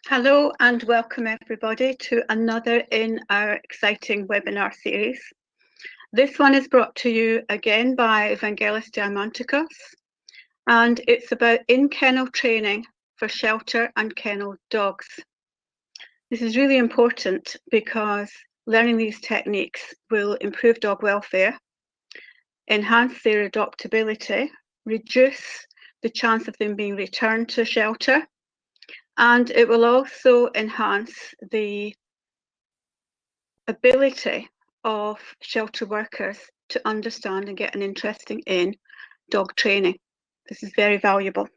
Hello and welcome everybody to another in our exciting webinar series. This one is brought to you again by Evangelos Diamantakos, and it's about in-kennel training for shelter and kennel dogs. This is really important because learning these techniques will improve dog welfare, enhance their adoptability, reduce the chance of them being returned to shelter, and it will also enhance the ability of shelter workers to understand and get an interest in dog training. This is very valuable.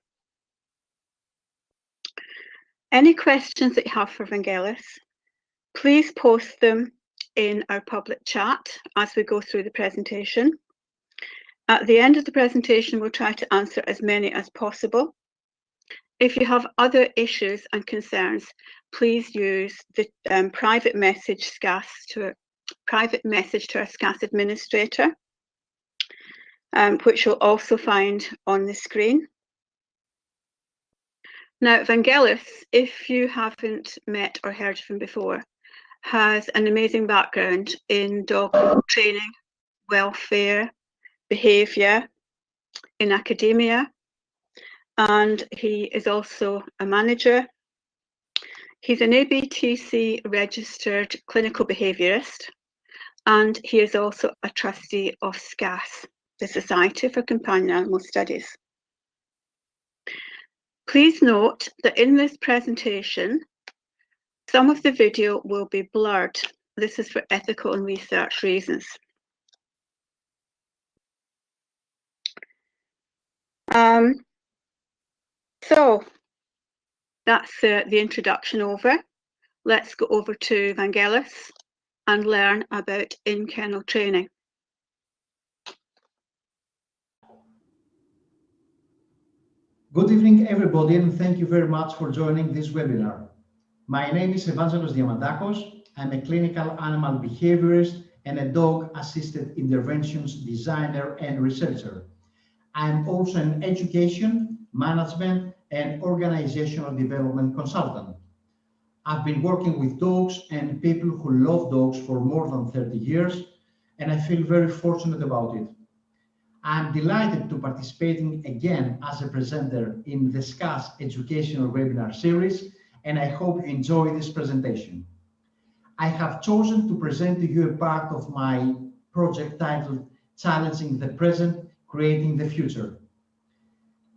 Any questions that you have for Vangelis, please post them in our public chat as we go through the presentation. At the end of the presentation, we'll try to answer as many as possible. If you have other issues and concerns, please use the private message to our SCAS administrator, which you'll also find on the screen. Now, Vangelis, if you haven't met or heard of him before, has an amazing background in dog training, welfare, behaviour, in academia, and he is also a manager. He's an ABTC registered clinical behaviourist, and he is also a trustee of SCAS, the Society for Companion Animal Studies. Please note that in this presentation, some of the video will be blurred. This is for ethical and research reasons. So that's the introduction over. Let's go over to Vangelis and learn about in-kennel training. Good evening, everybody, and thank you very much for joining this webinar. My name is Evangelos Diamantakos. I'm a clinical animal behaviorist and a dog-assisted interventions designer and researcher. I'm also an education, management, and organizational development consultant. I've been working with dogs and people who love dogs for more than 30 years, and I feel very fortunate about it. I'm delighted to participating again as a presenter in the SCAS educational webinar series, and I hope you enjoy this presentation. I have chosen to present to you a part of my project titled Challenging the Present, Creating the Future.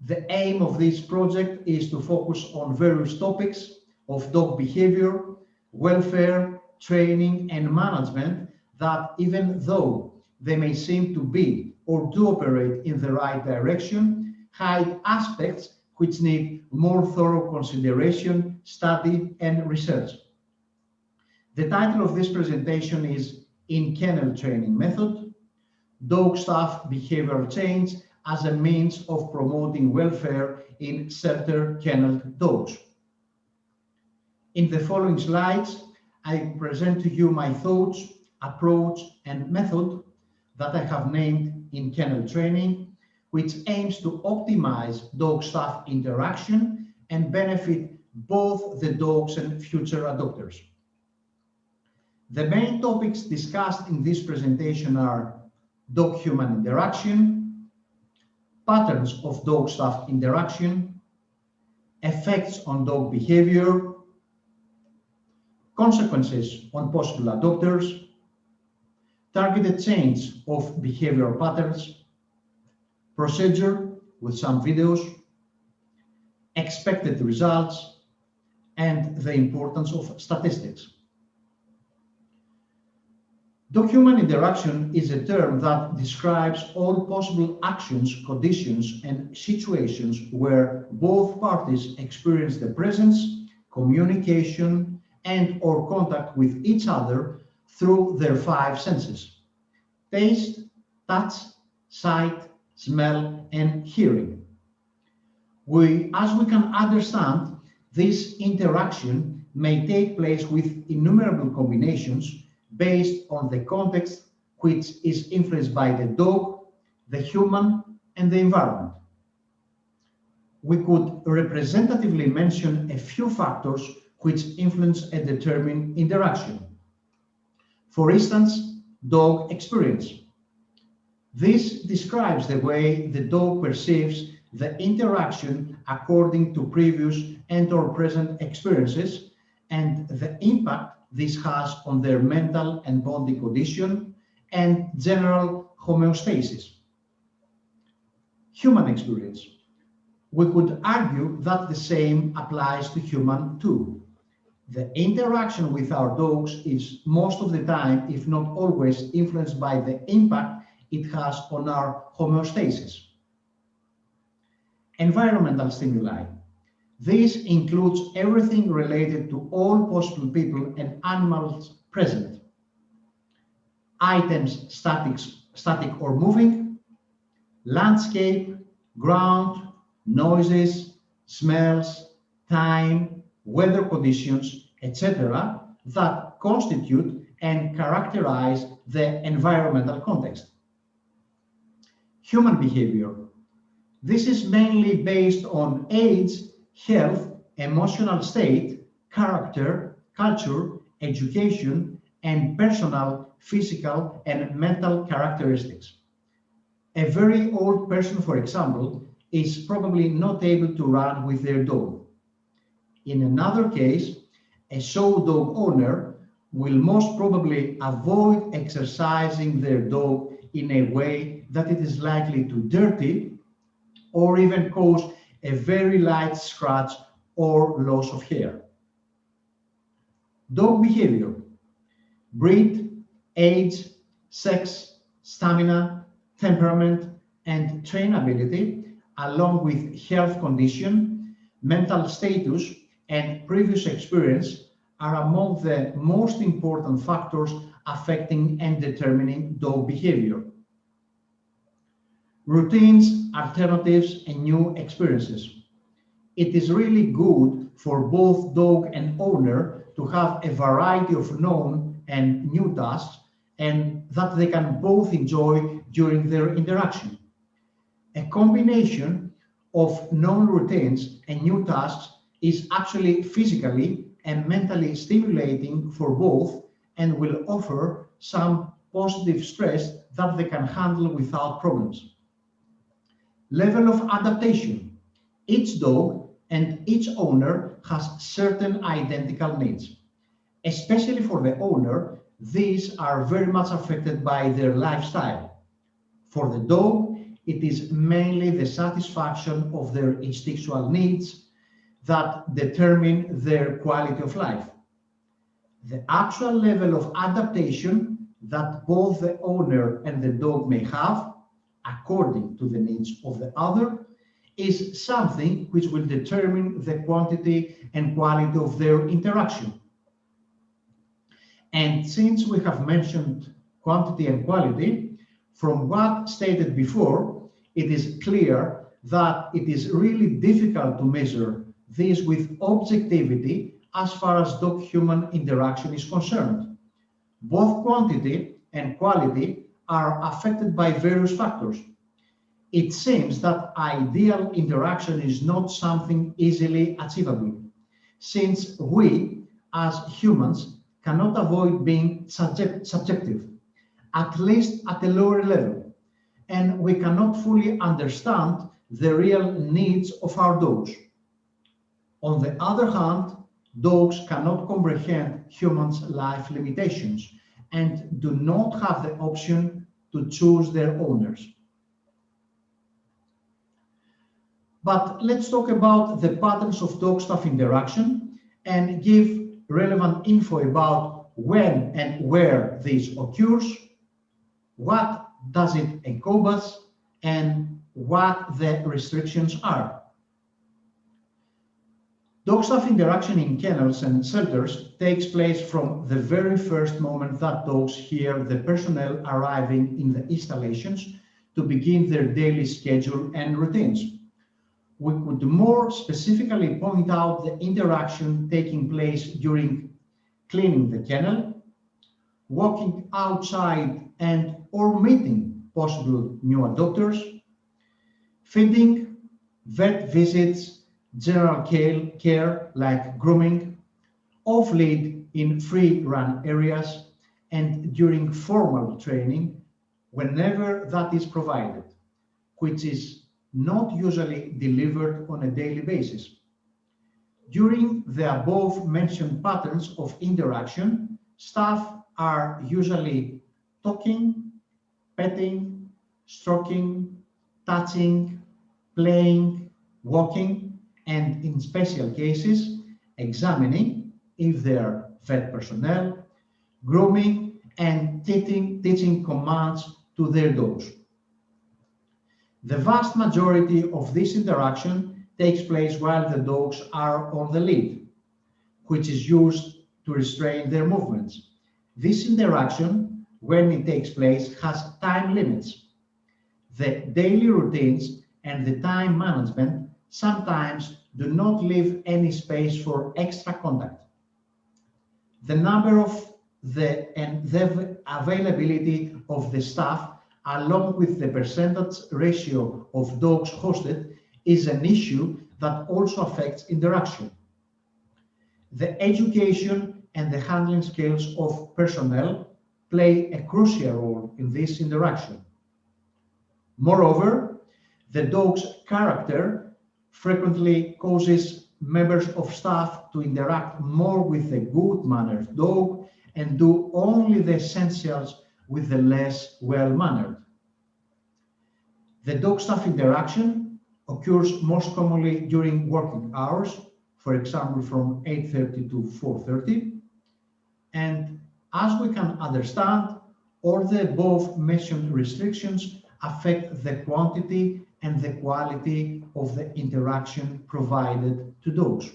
The aim of this project is to focus on various topics of dog behavior, welfare, training, and management that, even though they may seem to be or do operate in the right direction, hide aspects which need more thorough consideration, study, and research. The title of this presentation is InKennel Training Method, Dog Staff Behavioral Change as a means of promoting welfare in shelter kenneled dogs. In the following slides, I present to you my thoughts, approach, and method that I have named InKennel Training, which aims to optimize dog-staff interaction and benefit both the dogs and future adopters. The main topics discussed in this presentation are dog-human interaction, patterns of dog-staff interaction, effects on dog behavior, consequences on possible adopters, targeted change of behavioral patterns, procedure with some videos, expected results, and the importance of statistics. Dog-human interaction is a term that describes all possible actions, conditions, and situations where both parties experience the presence, communication, and/or contact with each other through their five senses: taste, touch, sight, smell, and hearing. As we can understand, this interaction may take place with innumerable combinations based on the context, which is influenced by the dog, the human, and the environment. We could representatively mention a few factors which influence and determine interaction. For instance, dog experience. This describes the way the dog perceives the interaction according to previous and/or present experiences and the impact this has on their mental and body condition and general homeostasis. Human experience. We could argue that the same applies to human too. The interaction with our dogs is most of the time, if not always, influenced by the impact it has on our homeostasis. Environmental stimuli. This includes everything related to all possible people and animals present. Items static or moving, landscape, ground, noises, smells, time, weather conditions, etc., that constitute and characterize the environmental context. Human behavior. This is mainly based on age, health, emotional state, character, culture, education, and personal, physical, and mental characteristics. A very old person, for example, is probably not able to run with their dog. In another case, a show dog owner will most probably avoid exercising their dog in a way that it is likely to dirty or even cause a very light scratch or loss of hair. Dog behavior. Breed, age, sex, stamina, temperament, and trainability, along with health condition, mental status, and previous experience are among the most important factors affecting and determining dog behavior. Routines, alternatives, and new experiences. It is really good for both dog and owner to have a variety of known and new tasks and that they can both enjoy during their interaction. A combination of known routines and new tasks is actually physically and mentally stimulating for both and will offer some positive stress that they can handle without problems. Level of adaptation. Each dog and each owner has certain identical needs. Especially for the owner, these are very much affected by their lifestyle. For the dog, it is mainly the satisfaction of their instinctual needs that determine their quality of life. The actual level of adaptation that both the owner and the dog may have, according to the needs of the other, is something which will determine the quantity and quality of their interaction. And since we have mentioned quantity and quality, from what stated before, it is clear that it is really difficult to measure this with objectivity as far as dog-human interaction is concerned. Both quantity and quality are affected by various factors. It seems that ideal interaction is not something easily achievable, since we, as humans, cannot avoid being subjective, at least at a lower level, and we cannot fully understand the real needs of our dogs. On the other hand, dogs cannot comprehend humans' life limitations and do not have the option to choose their owners. But let's talk about the patterns of dog-staff interaction and give relevant info about when and where this occurs, what does it encompass, and what the restrictions are. Dog-staff interaction in kennels and shelters takes place from the very first moment that dogs hear the personnel arriving in the installations to begin their daily schedule and routines. We could more specifically point out the interaction taking place during cleaning the kennel, walking outside and or meeting possible new adopters, feeding, vet visits, general care like grooming, off-lead in free-run areas, and during formal training, whenever that is provided, which is not usually delivered on a daily basis. During the above-mentioned patterns of interaction, staff are usually talking, petting, stroking, touching, playing, walking, and in special cases, examining if they are vet personnel, grooming, and teaching commands to their dogs. The vast majority of this interaction takes place while the dogs are on the lead, which is used to restrain their movements. This interaction, when it takes place, has time limits. The daily routines and the time management sometimes do not leave any space for extra contact. The number of and the availability of the staff, along with the percentage ratio of dogs hosted, is an issue that also affects interaction. The education and the handling skills of personnel play a crucial role in this interaction. Moreover, the dog's character frequently causes members of staff to interact more with a good-mannered dog and do only the essentials with the less well-mannered. The dog-staff interaction occurs most commonly during working hours, for example, from 8:30 to 4:30. And as we can understand, all the above-mentioned restrictions affect the quantity and the quality of the interaction provided to dogs.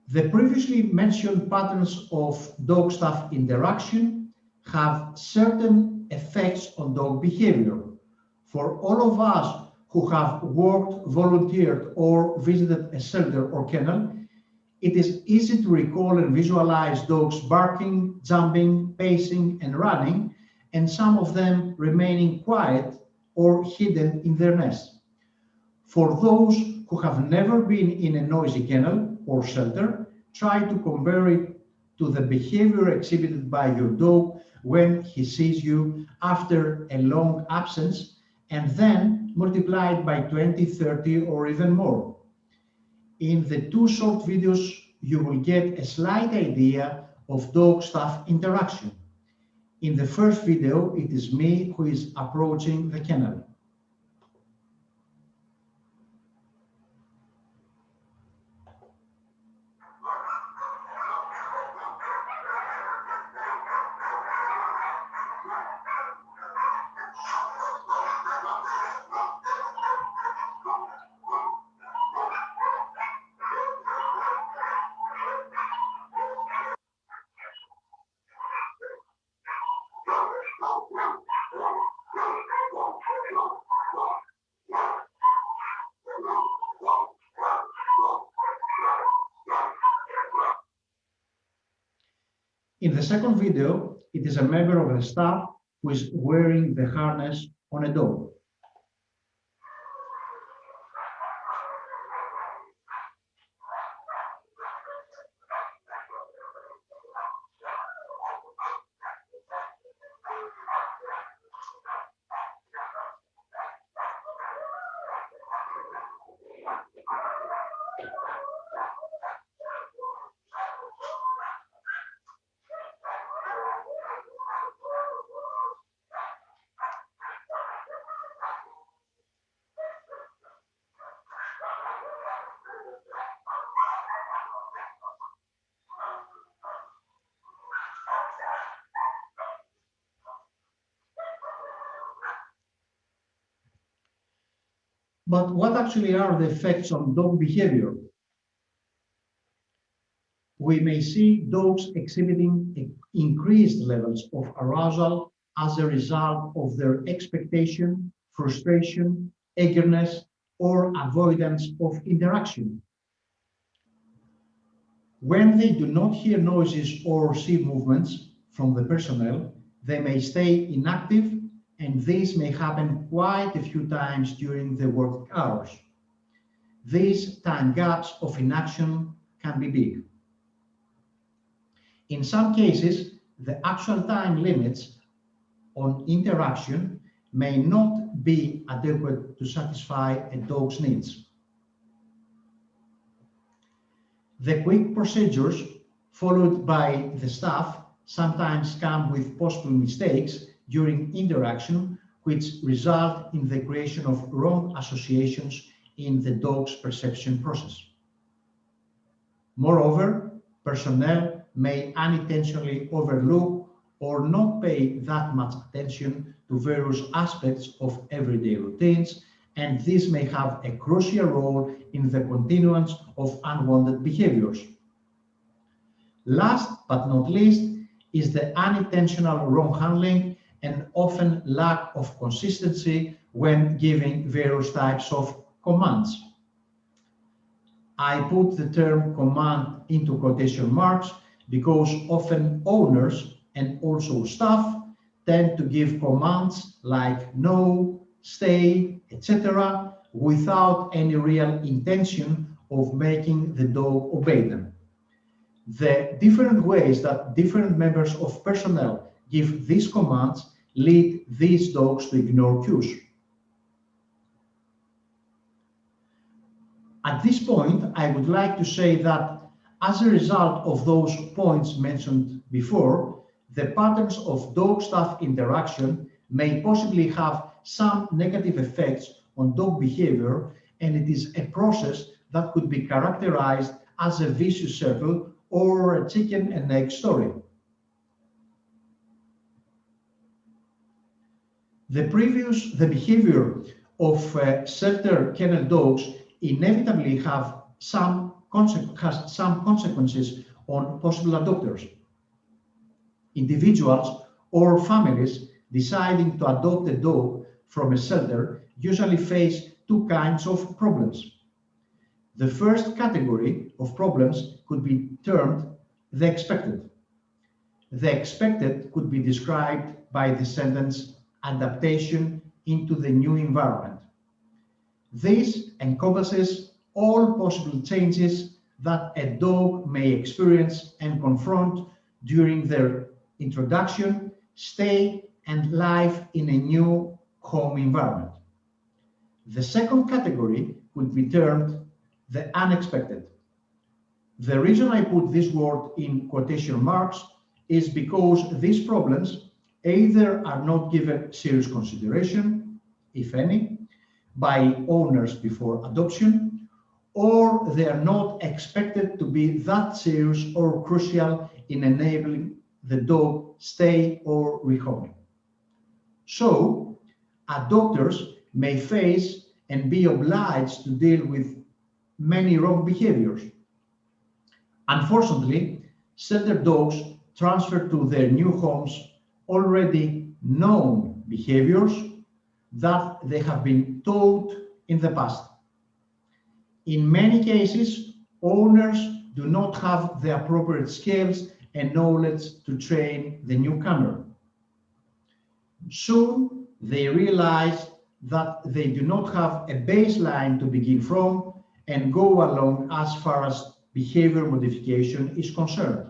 The previously mentioned patterns of dog-staff interaction have certain effects on dog behavior. For all of us who have worked, volunteered, or visited a shelter or kennel, it is easy to recall and visualize dogs barking, jumping, pacing, and running, and some of them remaining quiet or hidden in their nest. For those who have never been in a noisy kennel or shelter, try to compare it to the behavior exhibited by your dog when he sees you after a long absence, and then multiply it by 20, 30, or even more. In the two short videos, you will get a slight idea of dog-staff interaction. In the first video, it is me who is approaching the kennel. In the second video, it is a member of the staff who is wearing the harness on a dog. But what actually are the effects on dog behavior? We may see dogs exhibiting increased levels of arousal as a result of their expectation, frustration, eagerness, or avoidance of interaction. When they do not hear noises or see movements from the personnel, they may stay inactive, and this may happen quite a few times during the working hours. these time gaps of inaction can be big. In some cases, the actual time limits on interaction may not be adequate to satisfy a dog's needs. The quick procedures followed by the staff sometimes come with possible mistakes during interaction, which result in the creation of wrong associations in the dog's perception process. Moreover, personnel may unintentionally overlook or not pay that much attention to various aspects of everyday routines, and this may have a crucial role in the continuance of unwanted behaviors. Last but not least is the unintentional wrong handling and often lack of consistency when giving various types of commands. I put the term command into quotation marks because often owners and also staff tend to give commands like no, stay, etc. without any real intention of making the dog obey them. The different ways that different members of personnel give these commands lead these dogs to ignore cues. At this point, I would like to say that as a result of those points mentioned before, the patterns of dog-staff interaction may possibly have some negative effects on dog behavior, and it is a process that could be characterized as a vicious circle or a chicken and egg story. The behavior of shelter kennel dogs inevitably has some consequences on possible adopters. Individuals or families deciding to adopt a dog from a shelter usually face two kinds of problems. The first category of problems could be termed the expected. The expected could be described by the sentence adaptation into the new environment. This encompasses all possible changes that a dog may experience and confront during their introduction, stay, and life in a new home environment. The second category could be termed the unexpected. The reason I put this word in quotation marks is because these problems either are not given serious consideration, if any, by owners before adoption, or they are not expected to be that serious or crucial in enabling the dog stay or rehoming. So, adopters may face and be obliged to deal with many wrong behaviors. Unfortunately, shelter dogs transfer to their new homes already known behaviors that they have been taught in the past. In many cases, owners do not have the appropriate skills and knowledge to train the newcomer. Soon, they realize that they do not have a baseline to begin from and go along as far as behavior modification is concerned.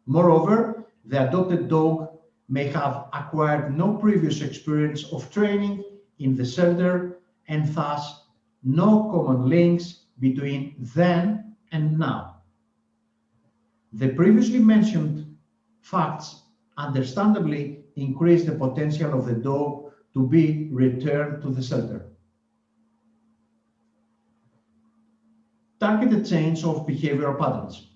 Moreover, the adopted dog may have acquired no previous experience of training in the shelter and thus no common links between then and now. The previously mentioned facts understandably increase the potential of the dog to be returned to the shelter. Targeted change of behavioral patterns.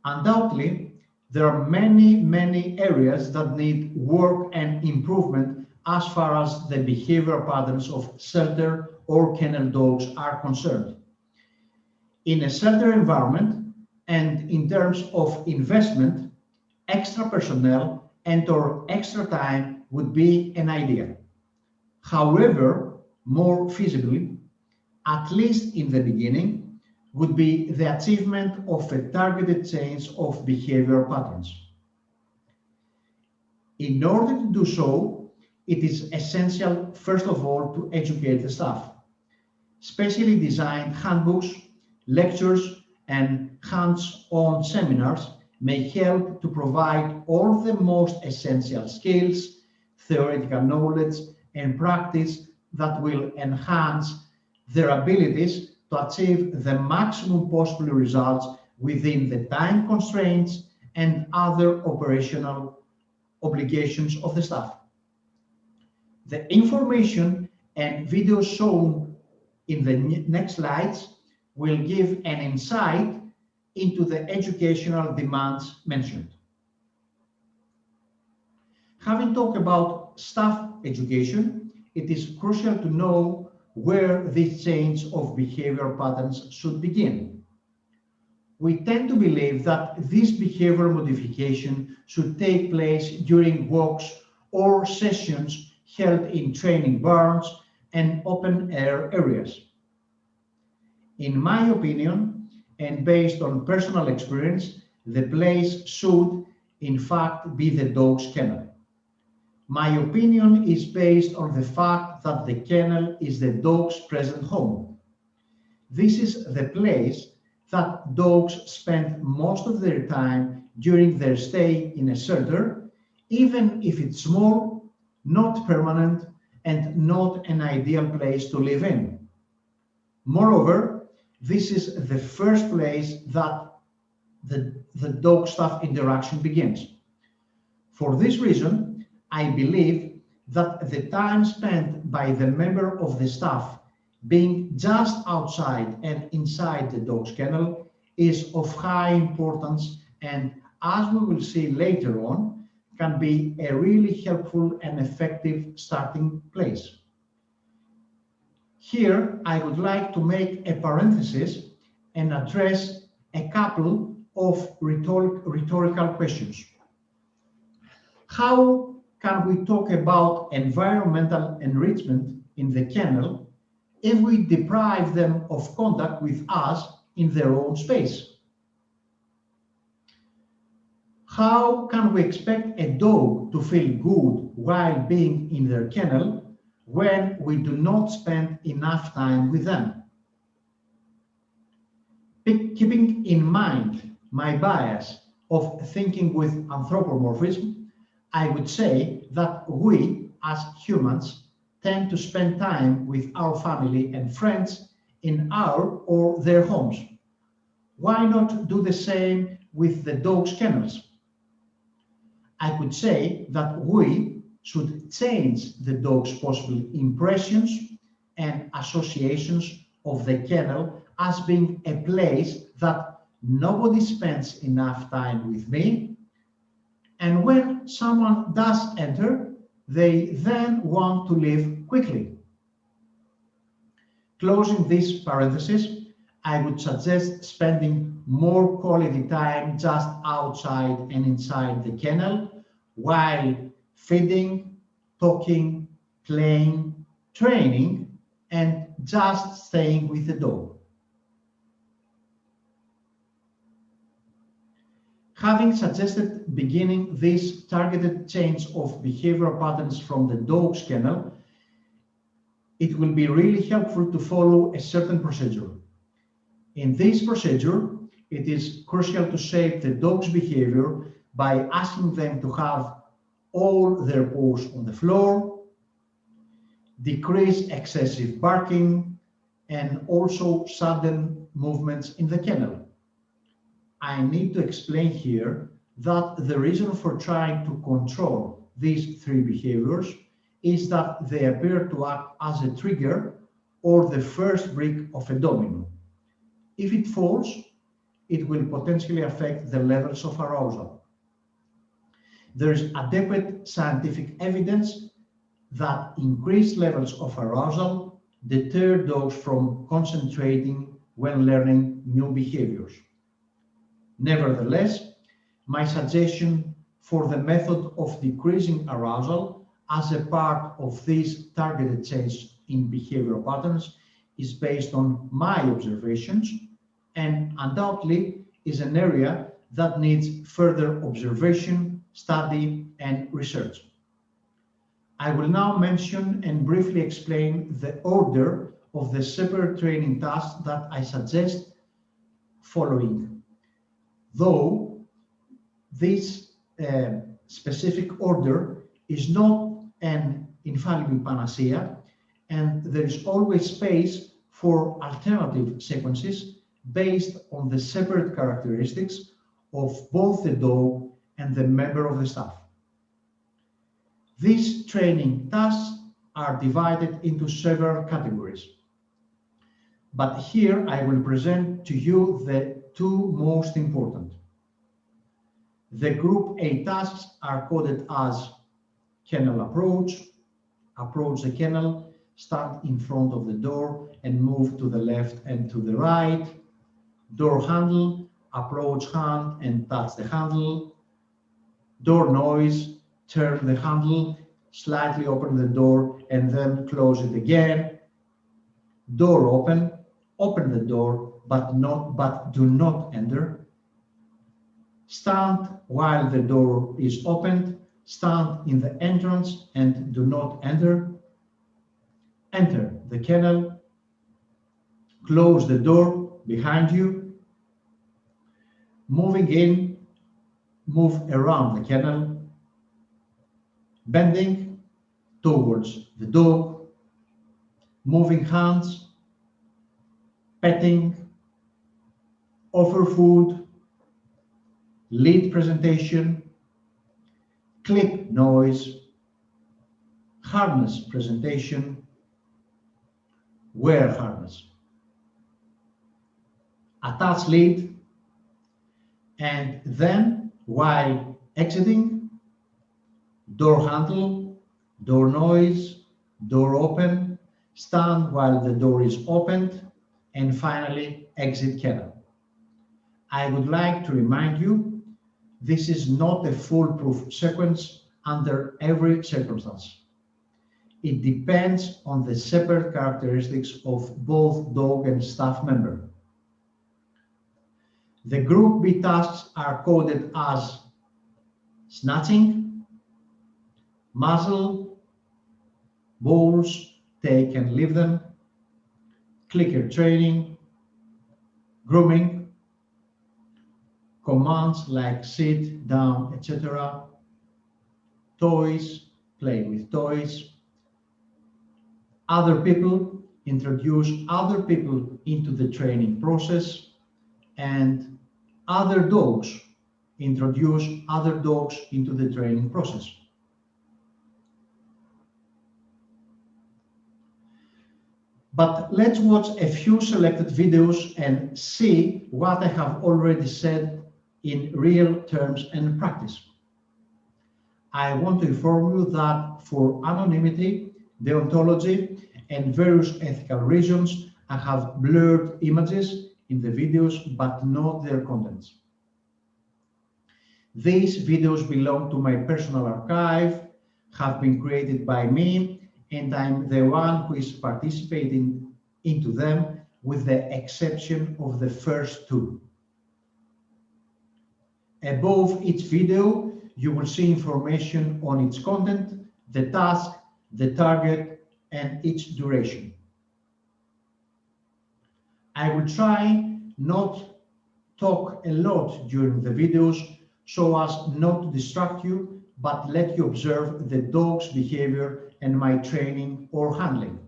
Undoubtedly, there are many areas that need work and improvement as far as the behavioral patterns of shelter or kennel dogs are concerned. In a shelter environment and in terms of investment, extra personnel and/or extra time would be an idea. However, more feasibly, at least in the beginning, would be the achievement of a targeted change of behavioral patterns. In order to do so, it is essential, first of all, to educate the staff. Specially designed handbooks, lectures, and hands-on seminars may help to provide all the most essential skills, theoretical knowledge, and practice that will enhance their abilities to achieve the maximum possible results within the time constraints and other operational obligations of the staff. The information and videos shown in the next slides will give an insight into the educational demands mentioned. Having talked about staff education, it is crucial to know where this change of behavior patterns should begin. We tend to believe that this behavioral modification should take place during walks or sessions held in training barns and open air areas. In my opinion, and based on personal experience, the place should in fact be the dog's kennel. My opinion is based on the fact that the kennel is the dog's present home. This is the place that dogs spend most of their time during their stay in a shelter, even if it's small, not permanent, and not an ideal place to live in. Moreover, this is the first place that the dog-staff interaction begins. For this reason, I believe that the time spent by the member of the staff being just outside and inside the dog's kennel is of high importance, and as we will see later on, can be a really helpful and effective starting place. Here, I would like to make a parenthesis and address a couple of rhetorical questions. How can we talk about environmental enrichment in the kennel if we deprive them of contact with us in their own space? How can we expect a dog to feel good while being in their kennel when we do not spend enough time with them? Keeping in mind my bias of thinking with anthropomorphism, I would say that we, as humans, tend to spend time with our family and friends in our or their homes. Why not do the same with the dog's kennels? I could say that we should change the dog's possible impressions and associations of the kennel as being a place that nobody spends enough time with me, and when someone does enter, they then want to leave quickly. Closing this parenthesis, I would suggest spending more quality time just outside and inside the kennel while feeding, talking, playing, training, and just staying with the dog. Having suggested beginning this targeted change of behavioral patterns from the dog's kennel, it will be really helpful to follow a certain procedure. In this procedure, it is crucial to shape the dog's behavior by asking them to have all their paws on the floor, decrease excessive barking, and also sudden movements in the kennel. I need to explain here that the reason for trying to control these three behaviors is that they appear to act as a trigger or the first brick of a domino. If it falls, it will potentially affect the levels of arousal. There is adequate scientific evidence that increased levels of arousal deter dogs from concentrating when learning new behaviors. Nevertheless, my suggestion for the method of decreasing arousal as a part of this targeted change in behavioral patterns is based on my observations and undoubtedly is an area that needs further observation, study, and research. I will now mention and briefly explain the order of the separate training tasks that I suggest following. Though this specific order is not an infallible panacea, and there is always space for alternative sequences based on the separate characteristics of both the dog and the member of the staff. These training tasks are divided into several categories, but here I will present to you the two most important. The Group A tasks are coded as kennel approach, approach the kennel, stand in front of the door and move to the left and to the right, door handle, approach hand and touch the handle, door noise, turn the handle, slightly open the door and then close it again, door open, open the door but do not enter, stand while the door is opened, stand in the entrance and do not enter, enter the kennel, close the door behind you, moving in, move around the kennel, bending towards the dog, moving hands, petting, offer food, lead presentation, clip noise, harness presentation, wear harness, attach lead, and then while exiting, door handle, door noise, door open, stand while the door is opened, and finally exit kennel. I would like to remind you, this is not a foolproof sequence under every circumstance. It depends on the separate characteristics of both dog and staff member. The Group B tasks are coded as snatching, muzzle, balls, take and leave them, clicker training, grooming, commands like sit, down, etc., toys, play with toys, other people, introduce other people into the training process, and other dogs, introduce other dogs into the training process. But let's watch a few selected videos and see what I have already said in real terms and practice. I want to inform you that for anonymity, deontology, and various ethical reasons, I have blurred images in the videos, but not their contents. These videos belong to my personal archive, have been created by me, and I'm the one who is participating into them, with the exception of the first two. Above each video, you will see information on its content, the task, the target, and its duration. I will try not talk a lot during the videos so as not to distract you, but let you observe the dog's behavior and my training or handling.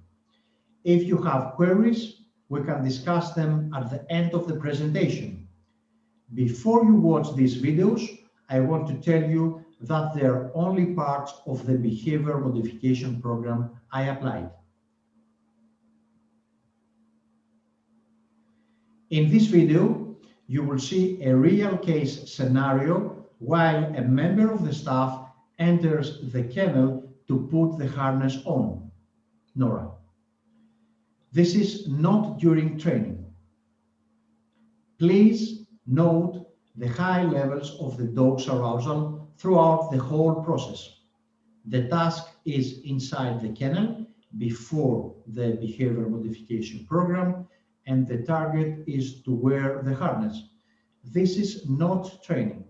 If you have queries, we can discuss them at the end of the presentation. Before you watch these videos, I want to tell you that they are only parts of the behavior modification program I applied. In this video, you will see a real case scenario while a member of the staff enters the kennel to put the harness on, Nora. This is not during training. Please note the high levels of the dog's arousal throughout the whole process. The task is inside the kennel before the behavior modification program, and the target is to wear the harness. This is not training.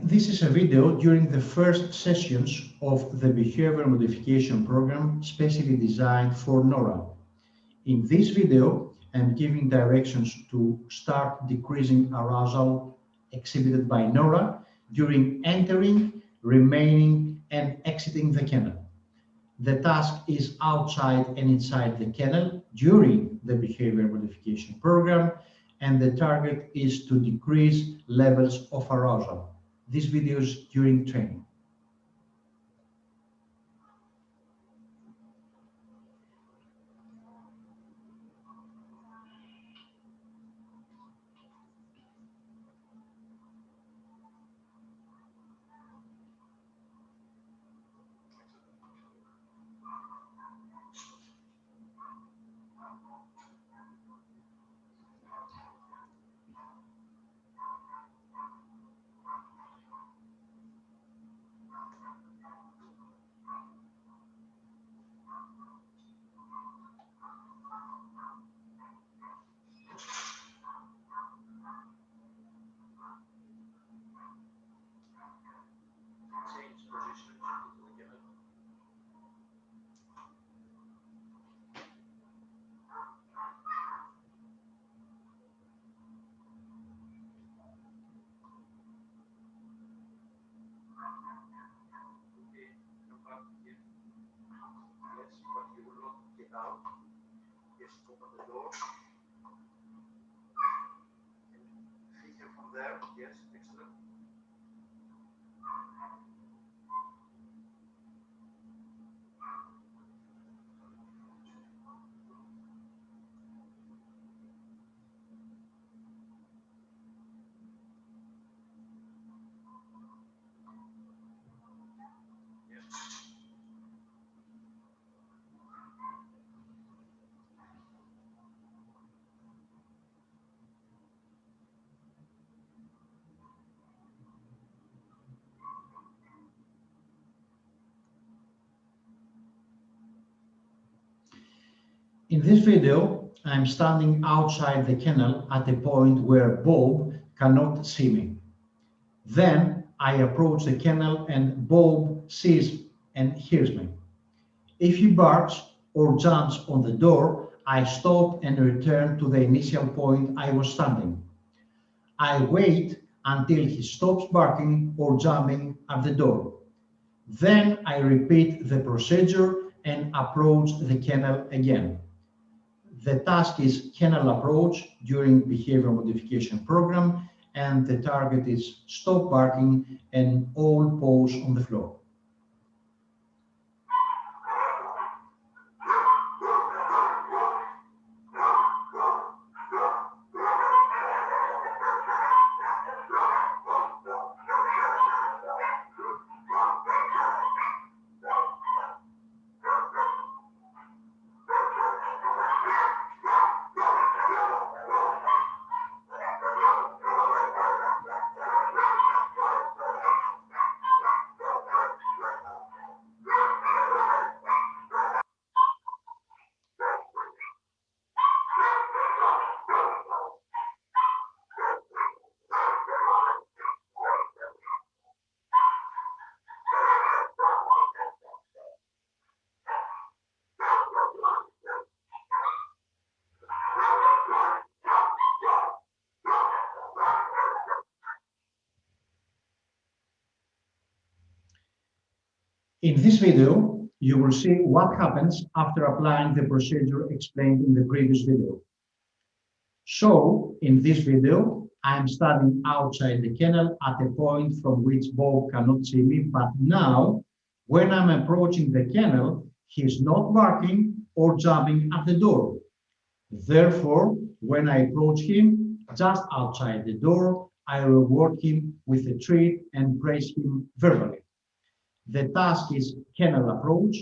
this is a video during the first sessions of the behavior modification program specially designed for NORA. In this video, I'm giving directions to start decreasing arousal exhibited by NORA during entering, remaining, and exiting the kennel. The task is outside and inside the kennel during the behavior modification program, and the target is to decrease levels of arousal. This video is during training. In this video, I'm standing outside the kennel at a point where Bob cannot see me. Then I approach the kennel and Bob sees and hears me. If he barks or jumps on the door, I stop and return to the initial point I was standing. I wait until he stops barking or jumping at the door. Then I repeat the procedure and approach the kennel again. The task is kennel approach during behavior modification program, and the target is stop barking and all paws on the floor. In this video, you will see what happens after applying the procedure explained in the previous video. So, in this video, I'm standing outside the kennel at a point from which Bob cannot see me, but now, when I'm approaching the kennel, he's not barking or jumping at the door. Therefore, when I approach him just outside the door, I reward him with a treat and praise him verbally. The task is kennel approach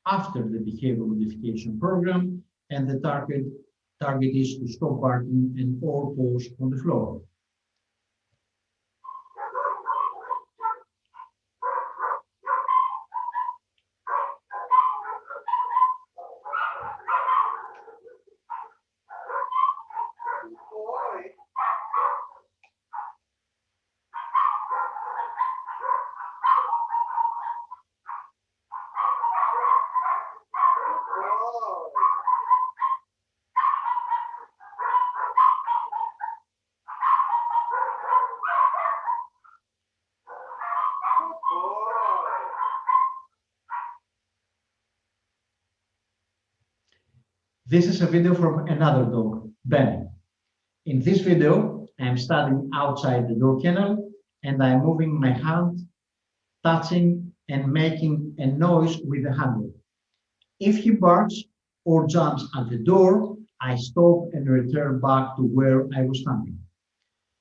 after the behavior modification program, and the target is to stop barking and all paws on the floor. This is a video from another dog, Ben. In this video, I am standing outside the door kennel and I am moving my hand, touching and making a noise with the handle. If he barks or jumps at the door, I stop and return back to where I was standing.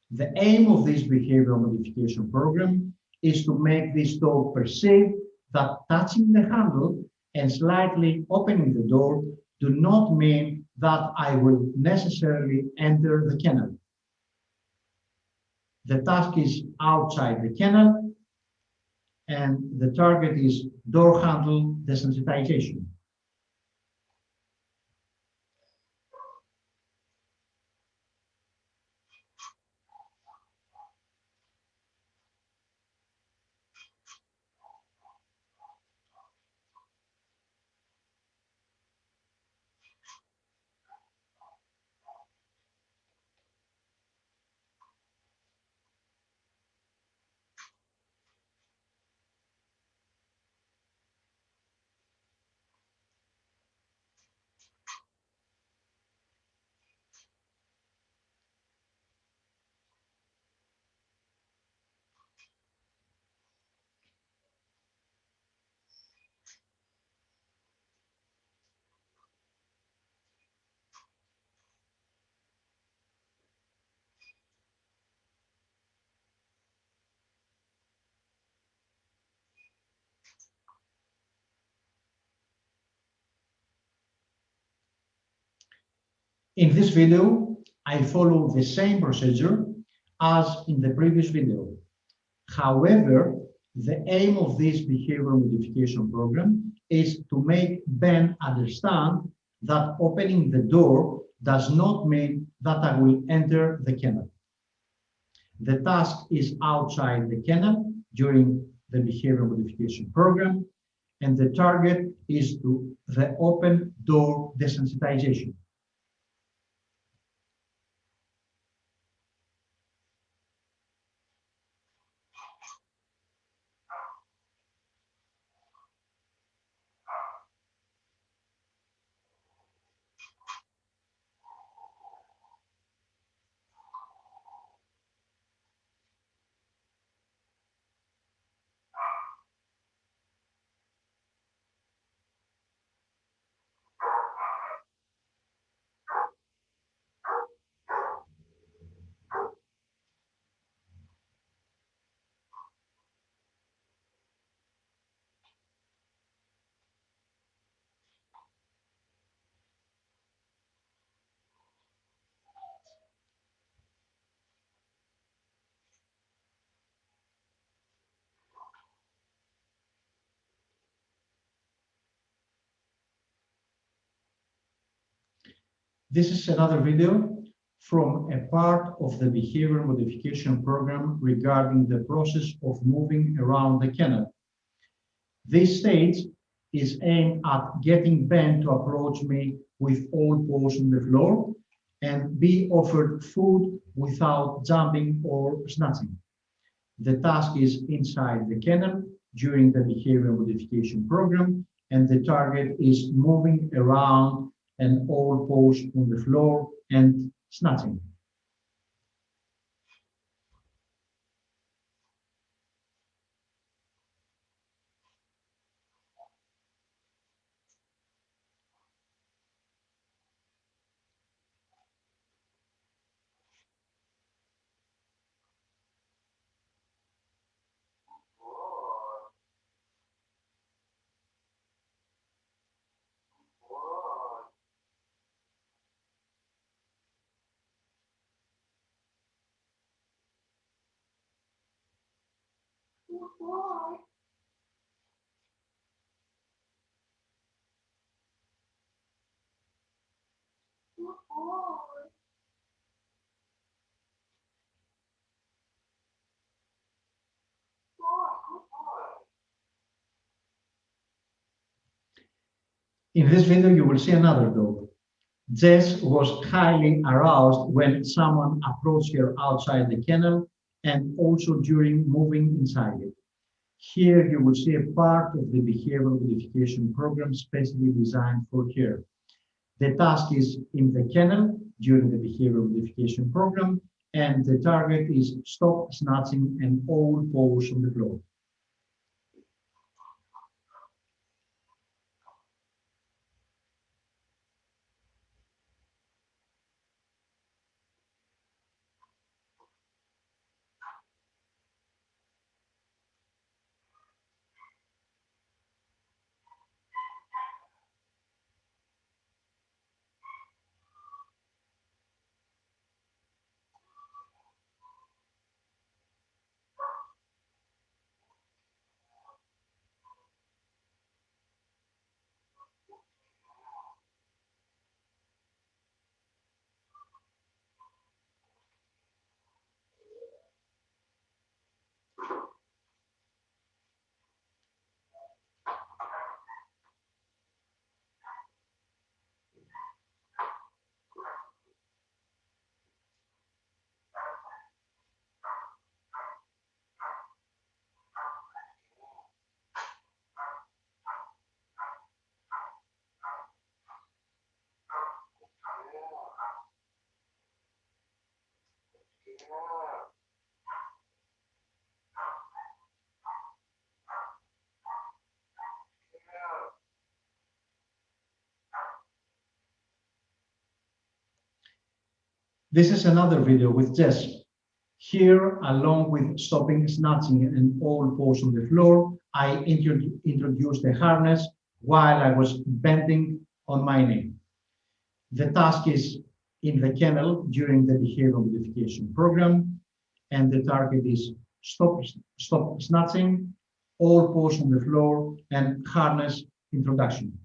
The aim of this behavioral modification program is to make this dog perceive that touching the handle and slightly opening the door do not mean that I will necessarily enter the kennel. The task is outside the kennel and the target is door handle desensitization. In this video, I follow the same procedure as in the previous video. However, the aim of this behavioral modification program is to make Ben understand that opening the door does not mean that I will enter the kennel. The task is outside the kennel during the behavioral modification program, and the target is to the open door desensitization. This is another video from a part of the behavior modification program regarding the process of moving around the kennel. This stage is aimed at getting Ben to approach me with all paws on the floor and be offered food without jumping or snatching. The task is inside the kennel during the behavior modification program, and the target is moving around and all paws on the floor and snatching. In this video, you will see another dog. Jess was highly aroused when someone approached her outside the kennel and also during moving inside it. Here you will see a part of the behavioral modification program specially designed for her. The task is in the kennel during the behavioral modification program, and the target is stop snatching and all paws on the floor. This is another video with Jess. Here, along with stopping snatching and all paws on the floor, I introduced the harness while I was bending on my knee. The task is in the kennel during the behavioral modification program, and the target is stop snatching, all paws on the floor, and harness introduction.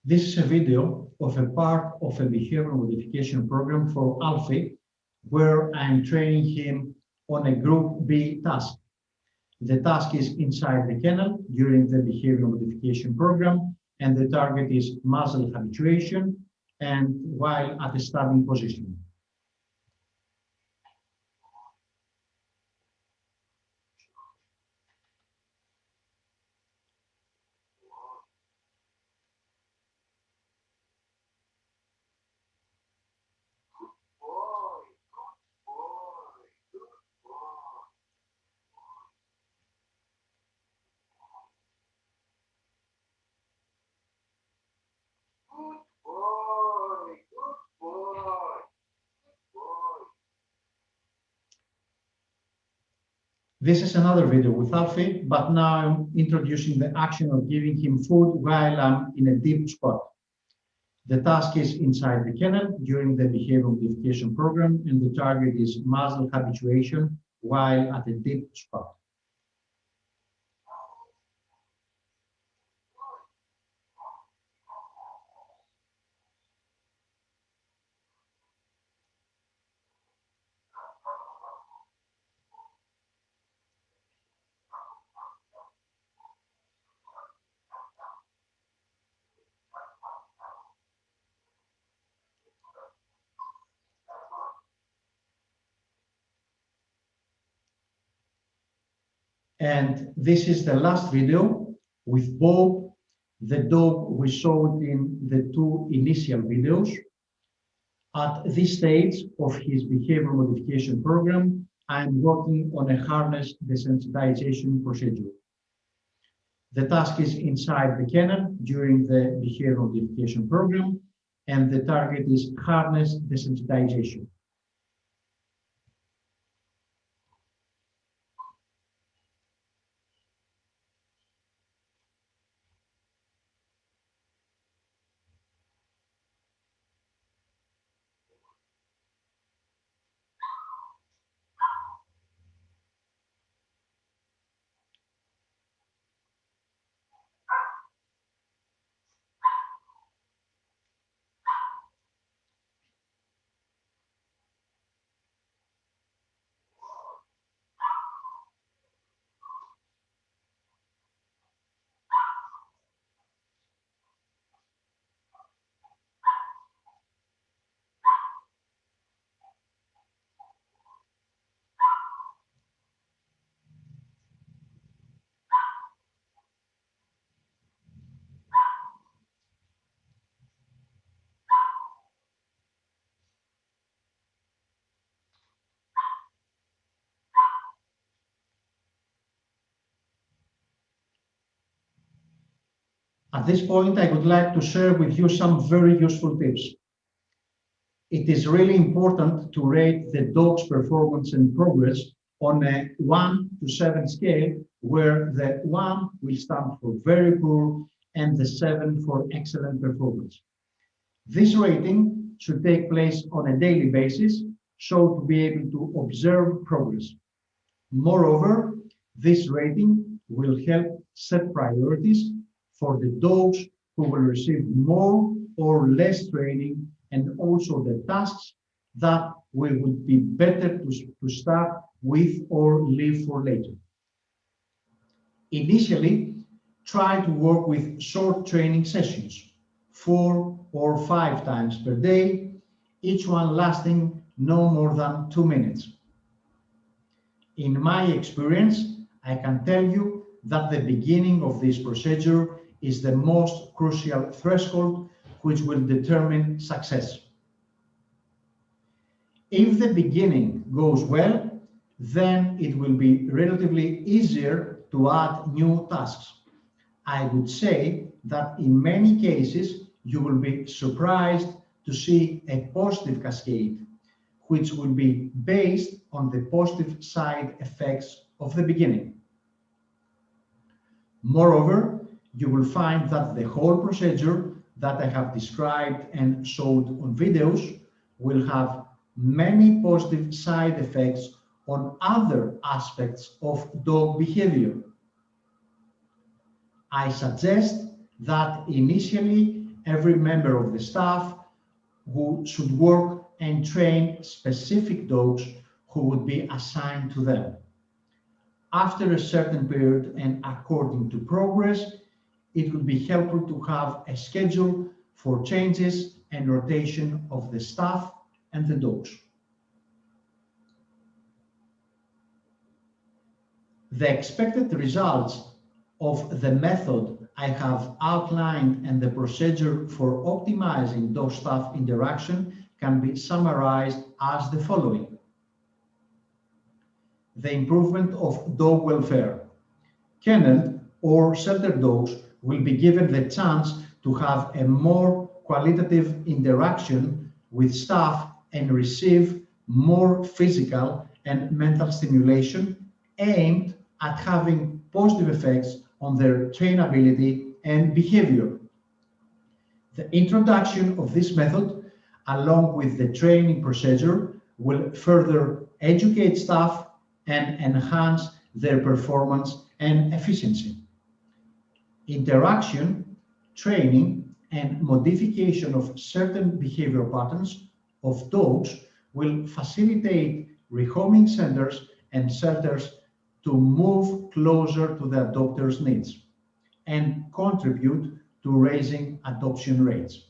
This is a video of a part of a behavioral modification program for Alfie, where I'm training him on a Group B task. The task is inside the kennel during the behavior modification program, and the target is muzzle habituation and while at a standing position. This is another video with Alfie, but now I'm introducing the action of giving him food while I'm in a deep squat. The task is inside the kennel during the behavior modification program, and the target is muzzle habituation while at a deep squat. And this is the last video with Bob, the dog we showed in the two initial videos. At this stage of his behavior modification program, I'm working on a harness desensitization procedure. The task is inside the kennel during the behavior modification program, and the target is harness desensitization. At this point, I would like to share with you some very useful tips. It is really important to rate the dog's performance and progress on a 1 to 7 scale, where the 1 will stand for very poor and the 7 for excellent performance. This rating should take place on a daily basis, so to be able to observe progress. Moreover, this rating will help set priorities for the dogs who will receive more or less training, and also the tasks that would be better to start with or leave for later. Initially, try to work with short training sessions, 4 or 5 times per day, each one lasting no more than 2 minutes. In my experience, I can tell you that the beginning of this procedure is the most crucial threshold which will determine success. If the beginning goes well, then it will be relatively easier to add new tasks. I would say that in many cases, you will be surprised to see a positive cascade, which will be based on the positive side effects of the beginning. Moreover, you will find that the whole procedure that I have described and showed on videos will have many positive side effects on other aspects of dog behavior. I suggest that initially every member of the staff who should work and train specific dogs who would be assigned to them. after a certain period and according to progress, it would be helpful to have a schedule for changes and rotation of the staff and the dogs. The expected results of the method I have outlined and the procedure for optimizing dog-staff interaction can be summarized as the following. The improvement of dog welfare. Kenneled or sheltered dogs will be given the chance to have a more qualitative interaction with staff and receive more physical and mental stimulation aimed at having positive effects on their trainability and behavior. The introduction of this method, along with the training procedure, will further educate staff and enhance their performance and efficiency. Interaction, training, and modification of certain behavioral patterns of dogs will facilitate rehoming centers and shelters to move closer to the adopter's needs and contribute to raising adoption rates.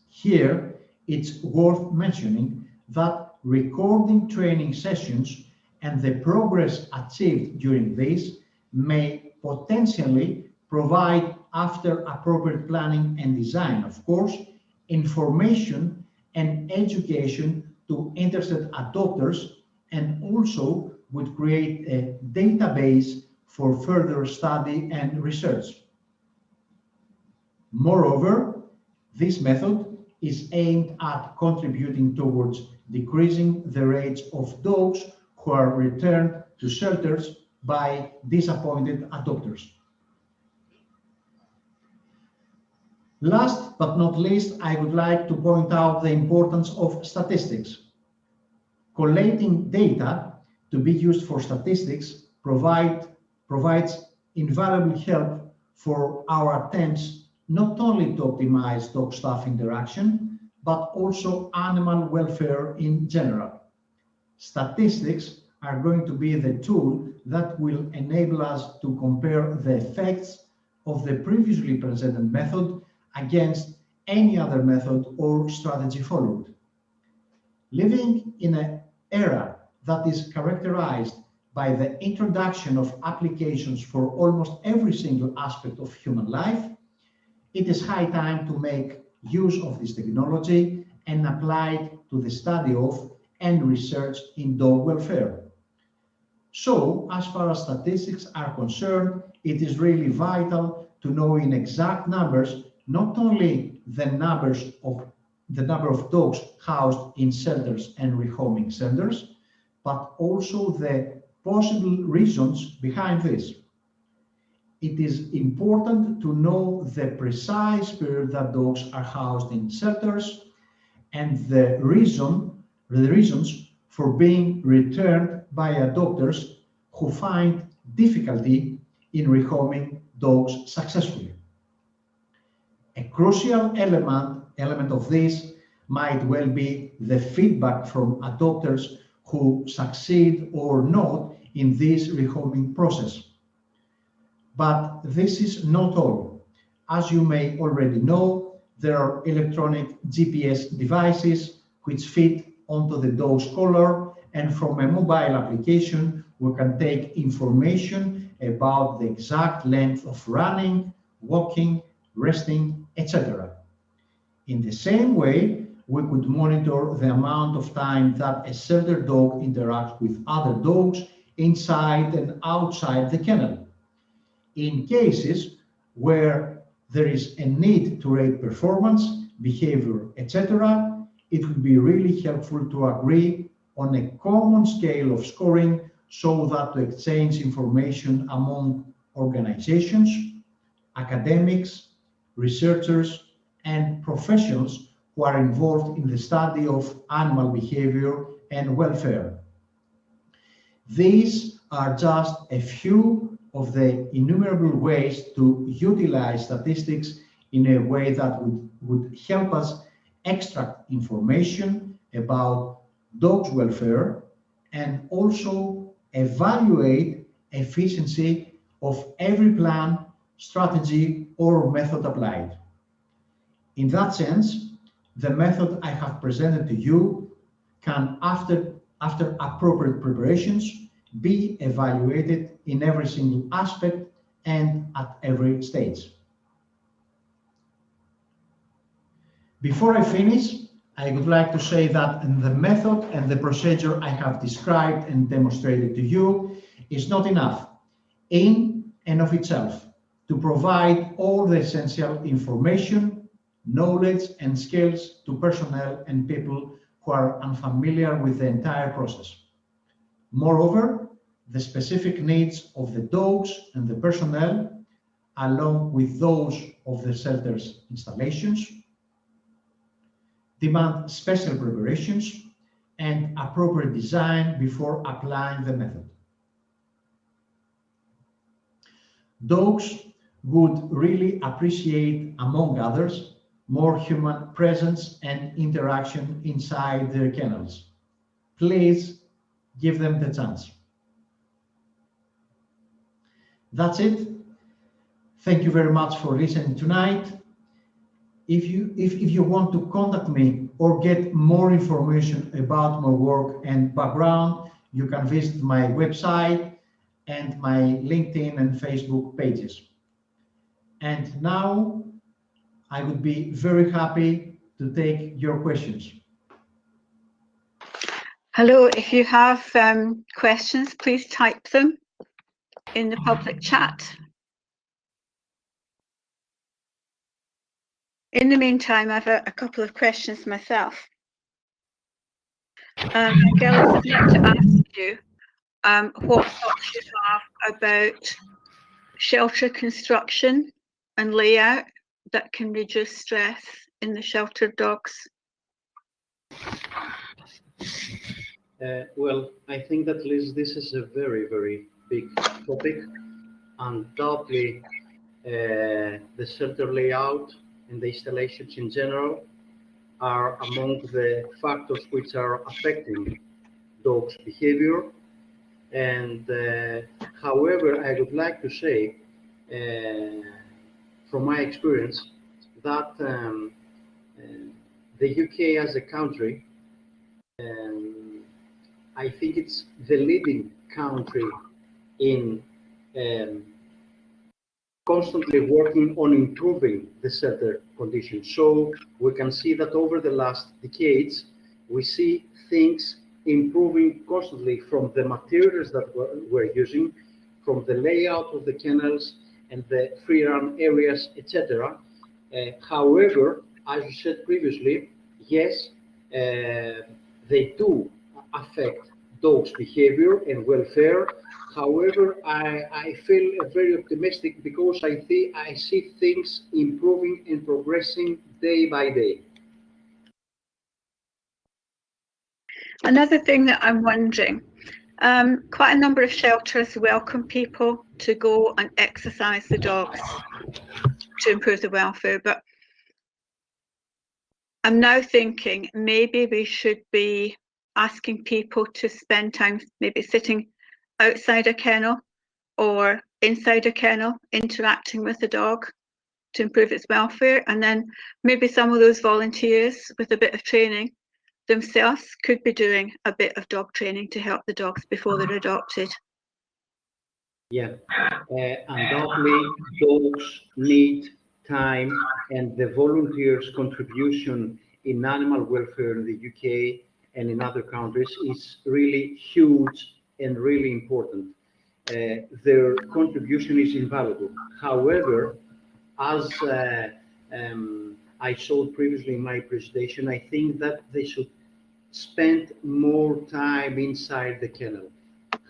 Here, it's worth mentioning that recording training sessions and the progress achieved during these may potentially provide, after appropriate planning and design, of course, information and education to interested adopters, and also would create a database for further study and research. Moreover, this method is aimed at contributing towards decreasing the rates of dogs who are returned to shelters by disappointed adopters. Last but not least, I would like to point out the importance of statistics. Collating data to be used for statistics provides invaluable help for our attempts not only to optimize dog-staff interaction, but also animal welfare in general. Statistics are going to be the tool that will enable us to compare the effects of the previously presented method against any other method or strategy followed. Living in an era that is characterized by the introduction of applications for almost every single aspect of human life, it is high time to make use of this technology and apply it to the study of and research in dog welfare. So, as far as statistics are concerned, it is really vital to know in exact numbers not only the number of dogs housed in shelters and rehoming centers, but also the possible reasons behind this. It is important to know the precise period that dogs are housed in shelters and the reasons for being returned by adopters who find difficulty in rehoming dogs successfully. A crucial element of this might well be the feedback from adopters who succeed or not in this rehoming process. But this is not all. As you may already know, there are electronic GPS devices which fit onto the dog's collar, and from a mobile application, we can take information about the exact length of running, walking, resting, etc. In the same way, we could monitor the amount of time that a shelter dog interacts with other dogs inside and outside the kennel. In cases where there is a need to rate performance, behavior, etc., it would be really helpful to agree on a common scale of scoring so that to exchange information among organizations, academics, researchers, and professionals who are involved in the study of animal behavior and welfare. These are just a few of the innumerable ways to utilize statistics in a way that would help us extract information about dogs' welfare and also evaluate efficiency of every plan, strategy, or method applied. In that sense, the method I have presented to you can, after appropriate preparations, be evaluated in every single aspect and at every stage. Before I finish, I would like to say that the method and the procedure I have described and demonstrated to you is not enough in and of itself to provide all the essential information, knowledge, and skills to personnel and people who are unfamiliar with the entire process. Moreover, the specific needs of the dogs and the personnel, along with those of the shelter's installations, demand special preparations and appropriate design before applying the method. Dogs would really appreciate, among others, more human presence and interaction inside their kennels. Please give them the chance. That's it. Thank you very much for listening tonight. If you want to contact me or get more information about my work and background, you can visit my website and my LinkedIn and Facebook pages. And now I would be very happy to take your questions. Hello, if you have questions, please type them in the public chat. In the meantime, I have a couple of questions myself. Vangelis, I'd like to ask you what thoughts you have about shelter construction and layout that can reduce stress in the sheltered dogs. Well, I think that, Liz, this is a very, very big topic. Undoubtedly, the shelter layout and the installations in general are among the factors which are affecting dogs' behavior. And however, I would like to say, from my experience, that the UK as a country, I think it's the leading country in constantly working on improving the shelter conditions. So we can see that over the last decades, we see things improving constantly, from the materials that we're using, from the layout of the kennels and the free run areas, etc. However, as you said previously, yes, they do affect dogs' behavior and welfare. However, I feel very optimistic because I see things improving and progressing day by day. Another thing that I'm wondering, quite a number of shelters welcome people to go and exercise the dogs to improve the welfare, but I'm now thinking maybe we should be asking people to spend time maybe sitting outside a kennel or inside a kennel, interacting with the dog to improve its welfare, and then maybe some of those volunteers with a bit of training themselves could be doing a bit of dog training to help the dogs before they're adopted. Yeah, undoubtedly dogs need time, and the volunteers' contribution in animal welfare in the UK and in other countries is really huge and really important. Their contribution is invaluable. However, as I showed previously in my presentation, I think that they should spend more time inside the kennel.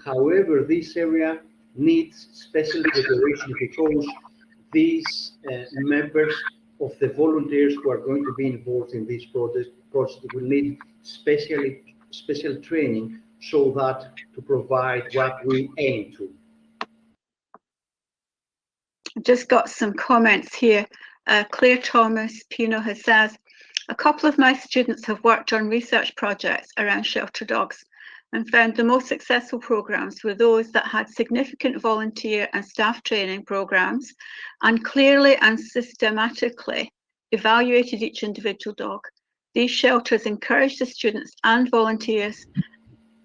However, this area needs special preparation because these members of the volunteers who are going to be involved in this project will need special training so that to provide what we aim to. I've just got some comments here. Claire Thomas Pino has said, a couple of my students have worked on research projects around shelter dogs and found the most successful programs were those that had significant volunteer and staff training programs and clearly and systematically evaluated each individual dog. These shelters encouraged the students and volunteers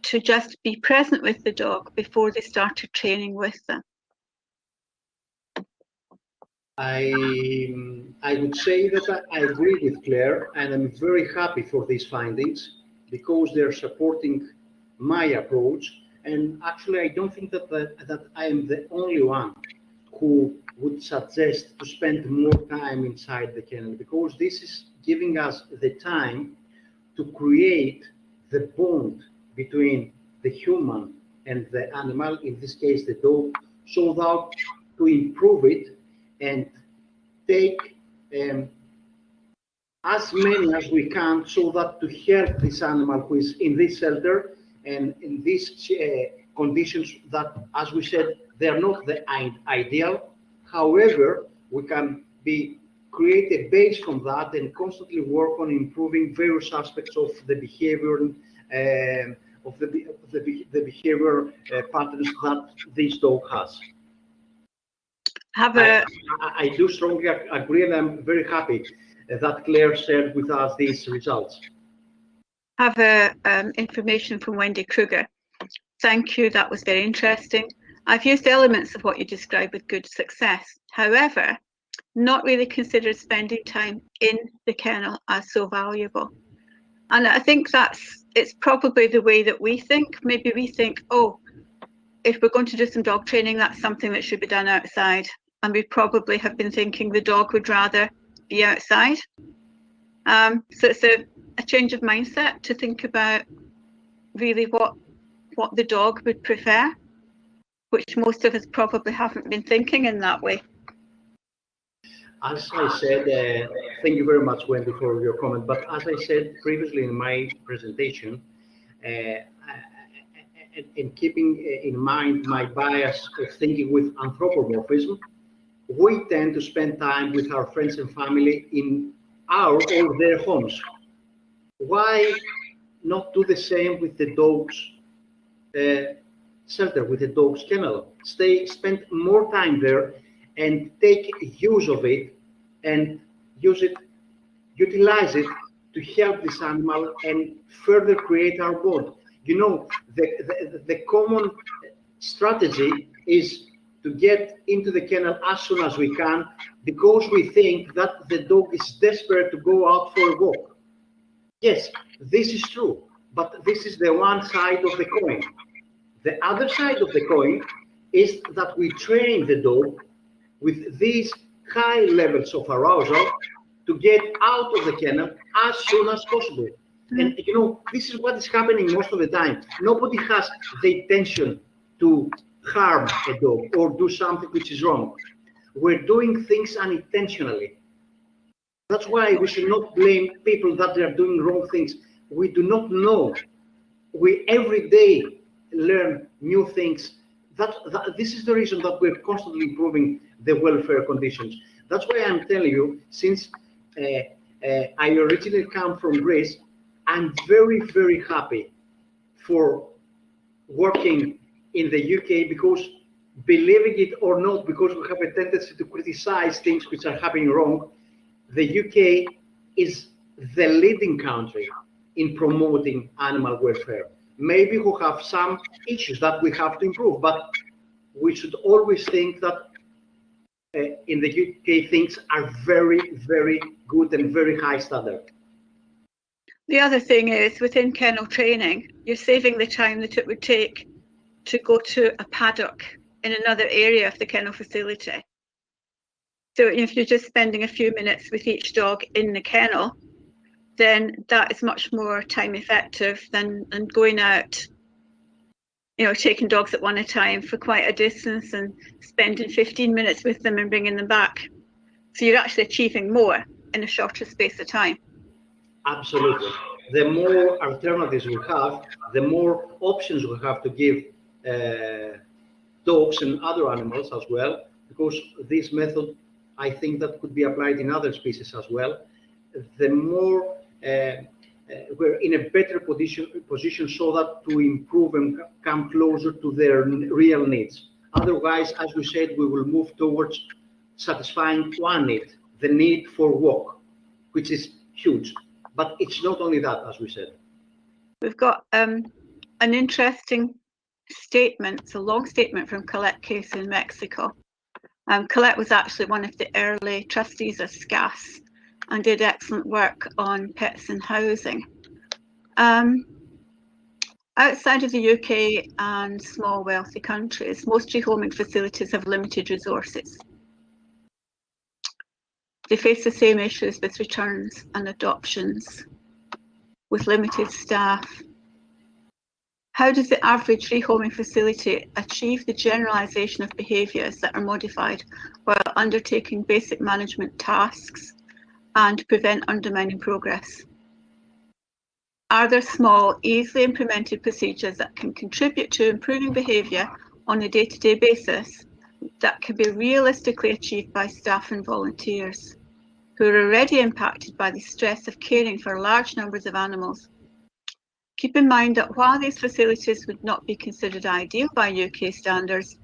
to just be present with the dog before they started training with them. I would say that I agree with Claire, and I'm very happy for these findings because they're supporting my approach. And actually, I don't think that I am the only one who would suggest to spend more time inside the kennel, because this is giving us the time to create the bond between the human and the animal, in this case the dog, so that to improve it and take as many as we can, so that to help this animal who is in this shelter and in these conditions that, as we said, they are not the ideal. However, we can create a base from that and constantly work on improving various aspects of the behavior of the behavior patterns that this dog has. I do strongly agree, and I'm very happy that Claire shared with us these results. Have information from Wendy Kruger. Thank you, that was very interesting. I've used elements of what you described with good success. However, not really considered spending time in the kennel as so valuable. And I think it's probably the way that we think. Maybe we think, oh, if we're going to do some dog training, that's something that should be done outside. And we probably have been thinking the dog would rather be outside. So it's a change of mindset to think about really what the dog would prefer, which most of us probably haven't been thinking in that way. As I said, thank you very much, Wendy, for your comment. But as I said previously in my presentation, and keeping in mind my bias of thinking with anthropomorphism, we tend to spend time with our friends and family in our or their homes. Why not do the same with the dog's shelter, with the dog's kennel? Spend more time there and take use of it and utilize it to help this animal and further create our bond. You know, the common strategy is to get into the kennel as soon as we can, because we think that the dog is desperate to go out for a walk. Yes, this is true, but this is the one side of the coin. The other side of the coin is that we train the dog with these high levels of arousal to get out of the kennel as soon as possible. And you know, this is what is happening most of the time. Nobody has the intention to harm a dog or do something which is wrong. We're doing things unintentionally. That's why we should not blame people that they are doing wrong things. We do not know. We every day learn new things. This is the reason that we're constantly improving the welfare conditions. That's why I'm telling you, since I originally come from Greece, I'm very, very happy for working in the UK, because, believing it or not, because we have a tendency to criticize things which are happening wrong, the UK is the leading country in promoting animal welfare. Maybe we have some issues that we have to improve, but we should always think that in the UK things are very, very good and very high standard. The other thing is, within kennel training, you're saving the time that it would take to go to a paddock in another area of the kennel facility. So if you're just spending a few minutes with each dog in the kennel, then that is much more time effective than going out, you know, taking dogs at one at a time for quite a distance and spending 15 minutes with them and bringing them back. So you're actually achieving more in a shorter space of time. Absolutely. The more alternatives we have, the more options we have to give dogs and other animals as well, because this method, I think, that could be applied in other species as well. The more we're in a better position so that to improve and come closer to their real needs. Otherwise, as we said, we will move towards satisfying one need, the need for walk, which is huge. But it's not only that, as we said. We've got an interesting statement. It's a long statement from Colette Case in Mexico. Colette was actually one of the early trustees of SCAS and did excellent work on pets and housing. Outside of the UK and small wealthy countries, most rehoming facilities have limited resources. They face the same issues with returns and adoptions, with limited staff. How does the average rehoming facility achieve the generalisation of behaviours that are modified while undertaking basic management tasks and prevent undermining progress? Are there small, easily implemented procedures that can contribute to improving behaviour on a day-to-day basis that can be realistically achieved by staff and volunteers who are already impacted by the stress of caring for large numbers of animals? Keep in mind that while these facilities would not be considered ideal by UK standards,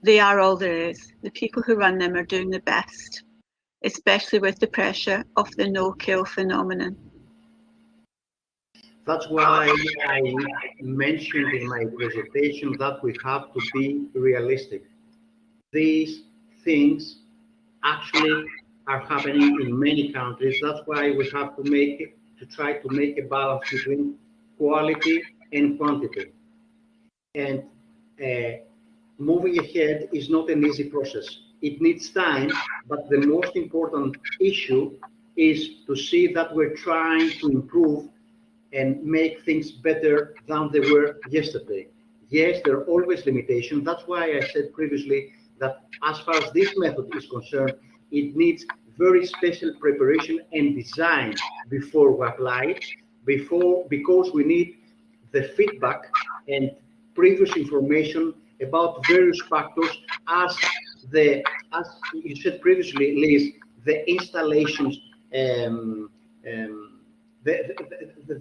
they are all there is. The people who run them are doing the best, especially with the pressure of the no-kill phenomenon. That's why I mentioned in my presentation that we have to be realistic. These things actually are happening in many countries. That's why we have to try to make a balance between quality and quantity. And moving ahead is not an easy process. It needs time, but the most important issue is to see that we're trying to improve and make things better than they were yesterday. Yes, there are always limitations. That's why I said previously that as far as this method is concerned, it needs very special preparation and design before we apply it, because we need the feedback and previous information about various factors as you said previously, Liz, the installations,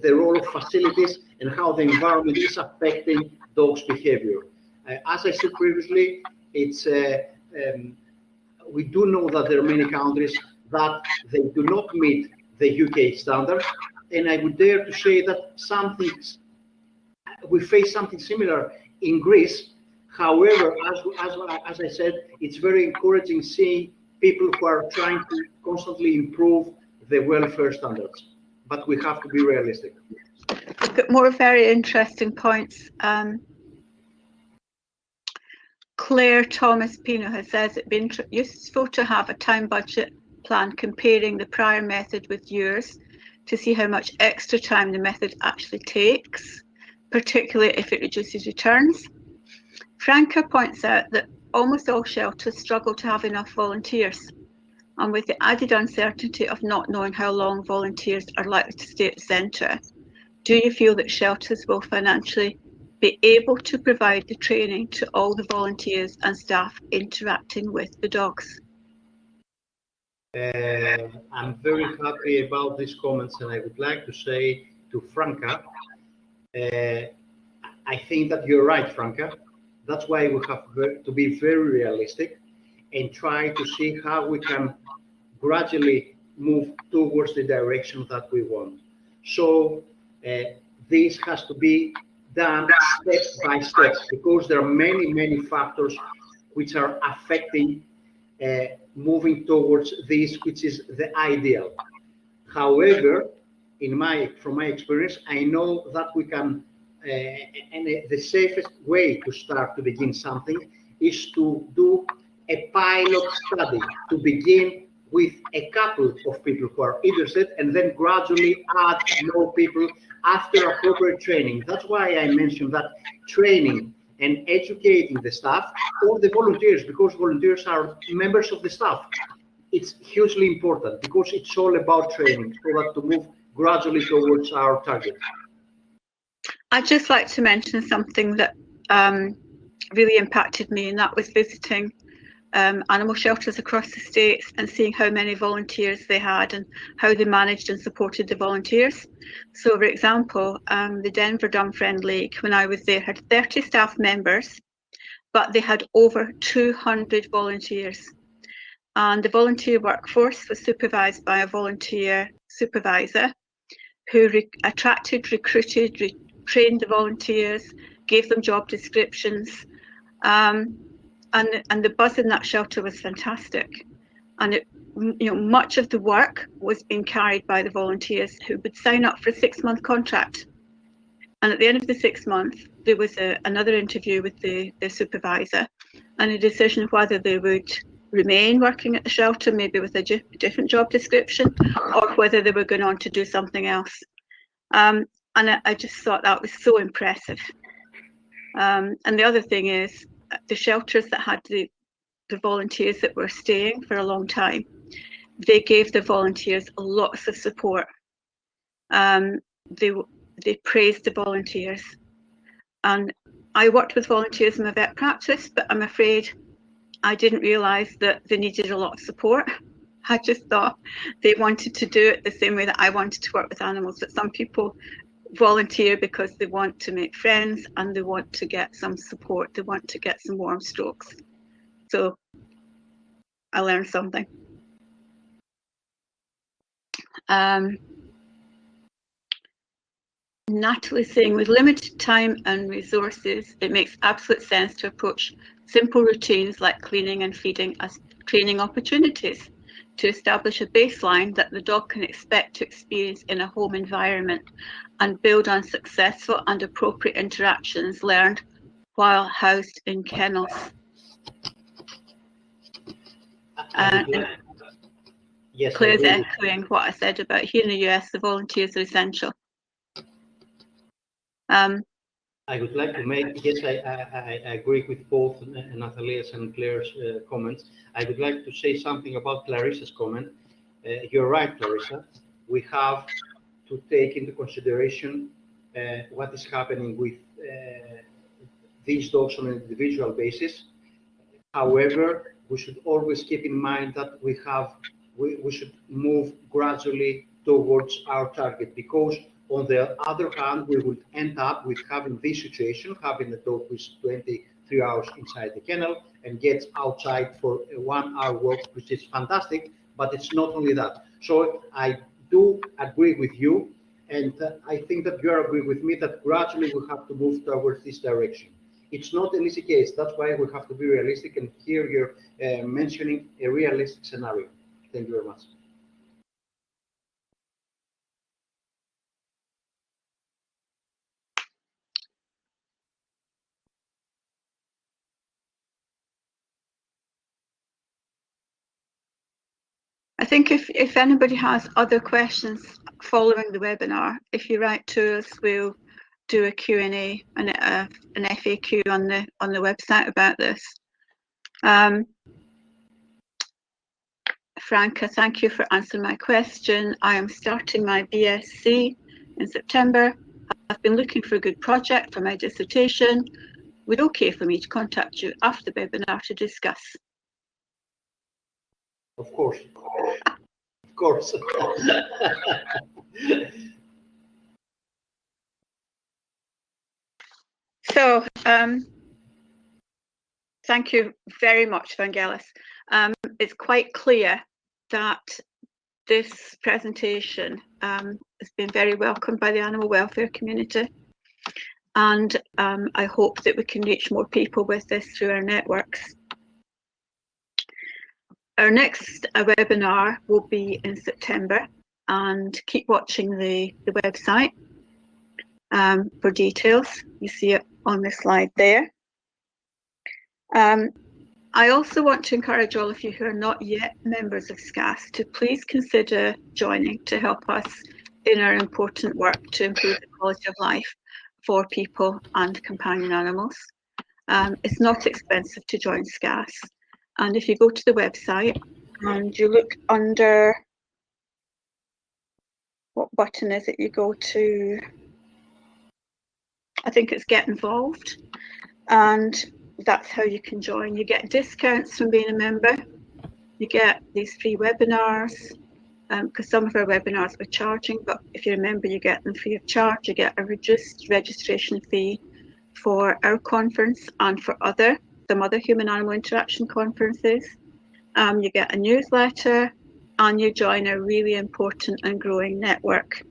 the role of facilities and how the environment is affecting dogs' behavior. As I said previously, it's we do know that there are many countries that they do not meet the UK standards, and I would dare to say that we face something similar in Greece. However, as I said, it's very encouraging seeing people who are trying to constantly improve the welfare standards. But we have to be realistic. I've got more very interesting points. Claire Thomas Pino has said it'd be useful to have a time budget plan comparing the prior method with yours to see how much extra time the method actually takes, particularly if it reduces returns. Franca points out that almost all shelters struggle to have enough volunteers, and with the added uncertainty of not knowing how long volunteers are likely to stay at the centre, do you feel that shelters will financially be able to provide the training to all the volunteers and staff interacting with the dogs? I'm very happy about these comments, and I would like to say to Franca, I think that you're right, Franca. That's why we have to be very realistic and try to see how we can gradually move towards the direction that we want. So this has to be done step by step, because there are many factors which are affecting moving towards this, which is the ideal. However, from my experience, I know that we can, and the safest way to start to begin something is to do a pilot study, to begin with a couple of people who are interested, and then gradually add more people after appropriate training. That's why I mentioned that training and educating the staff or the volunteers, because volunteers are members of the staff. It's hugely important because it's all about training so that to move gradually towards our target. I'd just like to mention something that really impacted me, and that was visiting animal shelters across the States and seeing how many volunteers they had and how they managed and supported the volunteers. So, for example, the Denver Dumb Friend League, when I was there, had 30 staff members, but they had over 200 volunteers. And the volunteer workforce was supervised by a volunteer supervisor who attracted, recruited, trained the volunteers, gave them job descriptions. And the buzz in that shelter was fantastic. And much of the work was being carried by the volunteers who would sign up for a 6-month contract. And at the end of the 6 months, there was another interview with the supervisor and a decision of whether they would remain working at the shelter, maybe with a different job description, or whether they were going on to do something else. And I just thought that was so impressive. And the other thing is, the shelters that had the volunteers that were staying for a long time, they gave the volunteers lots of support. They praised the volunteers. And I worked with volunteers in my vet practice, but I'm afraid I didn't realise that they needed a lot of support. I just thought they wanted to do it the same way that I wanted to work with animals, that some people volunteer because they want to make friends and they want to get some support, they want to get some warm strokes. So I learned something. Natalie's saying, with limited time and resources, it makes absolute sense to approach simple routines like cleaning and feeding as training opportunities to establish a baseline that the dog can expect to experience in a home environment and build on successful and appropriate interactions learned while housed in kennels. Yes, Claire's echoing what I said about here in the US, the volunteers are essential. I would like to make, yes, I agree with both Natalia's and Claire's comments. I would like to say something about Clarissa's comment. You're right, Clarissa. We have to take into consideration what is happening with these dogs on an individual basis. However, we should always keep in mind that we should move gradually towards our target, because on the other hand, we would end up with having this situation, having a dog who is 23 hours inside the kennel and gets outside for a 1 hour walk, which is fantastic, but it's not only that. So I do agree with you, and I think that you agree with me that gradually we have to move towards this direction. It's not an easy case. That's why we have to be realistic, and here you're mentioning a realistic scenario. Thank you very much. I think if anybody has other questions following the webinar, if you write to us, we'll do a Q&A and an FAQ on the website about this. Franca, thank you for answering my question. I am starting my BSc in September. I've been looking for a good project for my dissertation. Would it okay for me to contact you after the webinar to discuss? Of course. Of course. So, thank you very much, Vangelis. It's quite clear that this presentation has been very welcomed by the animal welfare community, and I hope that we can reach more people with this through our networks. Our next webinar will be in September, and keep watching the website for details. You see it on the slide there. I also want to encourage all of you who are not yet members of SCAS to please consider joining to help us in our important work to improve the quality of life for people and companion animals. It's not expensive to join SCAS. And if you go to the website and you look under, what button is it? You go to, I think it's Get Involved. And that's how you can join. You get discounts from being a member. You get these free webinars, because some of our webinars we're charging, but if you're a member, you get them free of charge. You get a reduced registration fee for our conference and for some other human-animal interaction conferences. You get a newsletter, and you join a really important and growing network.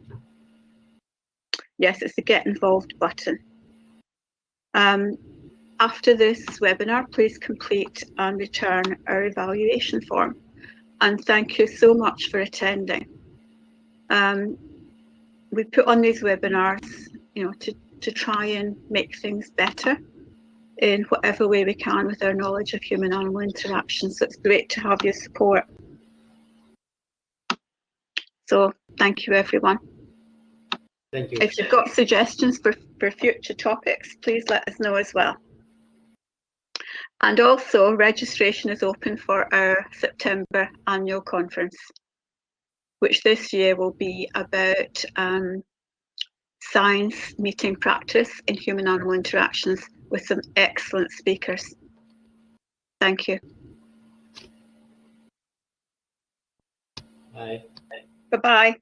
Yes, it's the Get Involved button. After this webinar, please complete and return our evaluation form. And thank you so much for attending. We put on these webinars, to try and make things better in whatever way we can with our knowledge of human-animal interaction. So it's great to have your support. So thank you, everyone. Thank you. If you've got suggestions for future topics, please let us know as well. And also, registration is open for our September annual conference, which this year will be about science meeting practice in human-animal interactions with some excellent speakers. Thank you. Bye. Bye-bye.